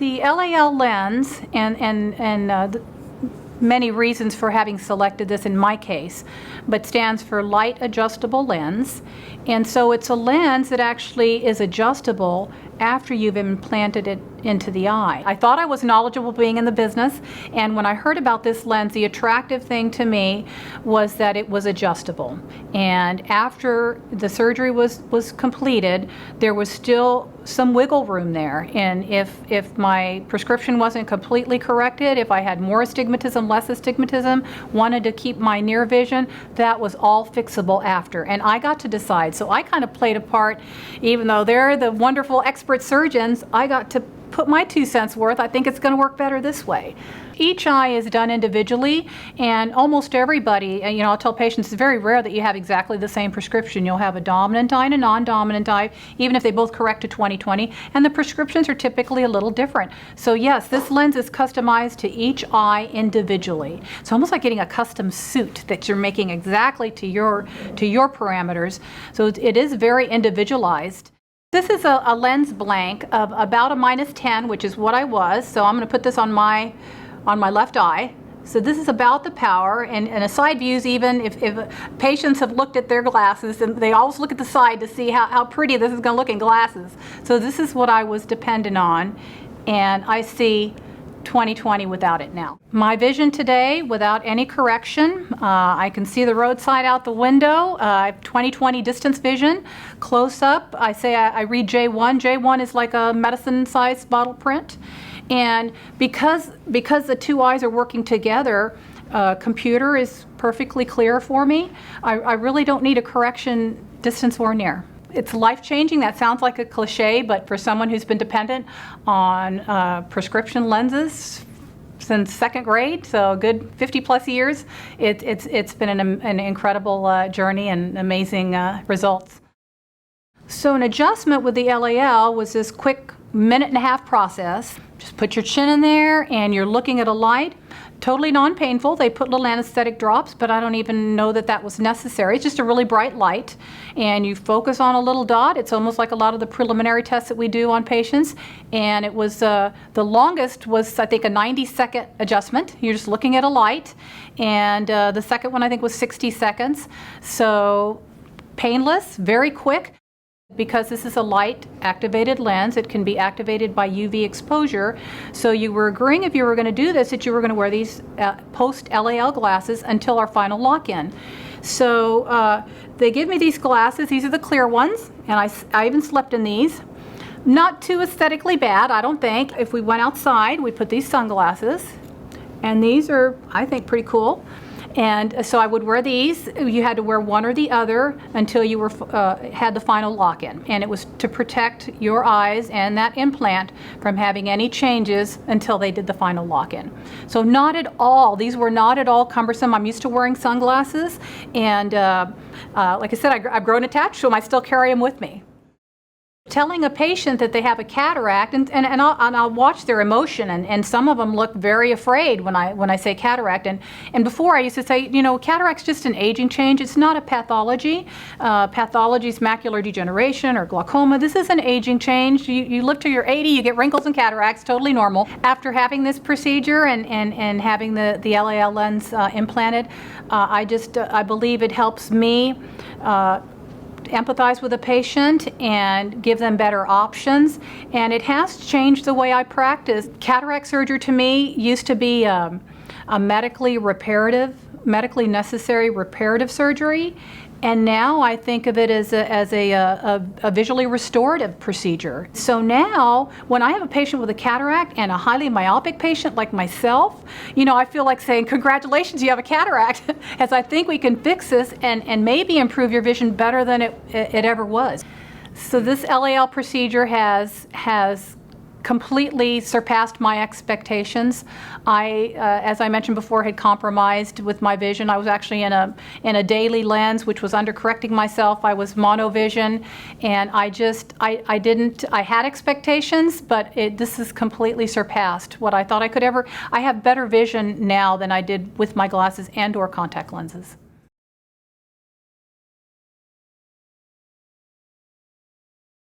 The LAL lens many reasons for having selected this in my case, but stands for light adjustable lens. And so it's a lens that actually is adjustable after you've implanted it into the eye. I thought I was knowledgeable being in the business, and when I heard about this lens, the attractive thing to me was that it was adjustable. And after the surgery was completed, there was still some wiggle room there. And if my prescription wasn't completely corrected, if I had more astigmatism, less astigmatism, wanted to keep my near vision, that was all fixable after. And I got to decide. So I kind of played a part, even though they're the wonderful expert surgeons, I got to put my 2 cents worth. I think it's going to work better this way. Each eye is done individually, and almost everybody, I'll tell patients it's very rare that you have exactly the same prescription. You'll have a dominant eye and a non-dominant eye, even if they both correct to 20/20, and the prescriptions are typically a little different. So yes, this lens is customized to each eye individually. It's almost like getting a custom suit that you're making exactly to your parameters. So it is very individualized. This is a lens blank of about a -10, which is what I was. So I'm going to put this on my left eye. So this is about the power, and a side views, even if patients have looked at their glasses, and they always look at the side to see how pretty this is going to look in glasses. So this is what I was dependent on, and I see 20/20 without it now. My vision today, without any correction, I can see the roadside out the window. I have 20/20 distance vision. Close up, I say I read J1. J1 is like a medicine-sized bottle print. And because the two eyes are working together, computer is perfectly clear for me. I really don't need a correction distance or near. It's life-changing. That sounds like a cliche, but for someone who's been dependent on prescription lenses since second grade, so a good 50-plus years, it's been an incredible journey and amazing results. So an adjustment with the LAL was this quick minute-and-a-half process. Just put your chin in there and you're looking at a light. Totally non-painful. They put little anesthetic drops, but I don't even know that was necessary. It's just a really bright light, and you focus on a little dot. It's almost like a lot of the preliminary tests that we do on patients, and it was the longest was, I think, a 90-second adjustment. You're just looking at a light, and the second one I think was 60 seconds. So painless, very quick. Because this is a light-activated lens, it can be activated by UV exposure. So you were agreeing, if you were going to do this, that you were going to wear these post-LAL glasses until our final lock-in. So they give me these glasses. These are the clear ones, and I even slept in these. Not too aesthetically bad, I don't think. If we went outside, we put these sunglasses, and these are, I think, pretty cool. And so I would wear these. You had to wear one or the other until you had the final lock-in. And it was to protect your eyes and that implant from having any changes until they did the final lock-in. So not at all. These were not at all cumbersome. I'm used to wearing sunglasses. And like I said, I've grown attached to them. I still carry them with me. Telling a patient that they have a cataract, and I'll watch their emotion, and some of them look very afraid when I say cataract. And before I used to say, cataract's just an aging change. It's not a pathology. Pathology is macular degeneration or glaucoma. This is an aging change. You live till you're 80, you get wrinkles and cataracts, totally normal. After having this procedure and having the LAL lens implanted, I believe it helps me empathize with a patient and give them better options, and it has changed the way I practice. Cataract surgery to me used to be a medically necessary reparative surgery, and now I think of it as a visually restorative procedure. So now, when I have a patient with a cataract and a highly myopic patient like myself, I feel like saying, congratulations, you have a cataract, as I think we can fix this and maybe improve your vision better than it ever was. So this LAL procedure has completely surpassed my expectations. I, as I mentioned before, had compromised with my vision. I was actually in a daily lens, which was undercorrecting myself. I was monovision, and I had expectations, but this has completely surpassed what I thought I could ever. I have better vision now than I did with my glasses and/or contact lenses.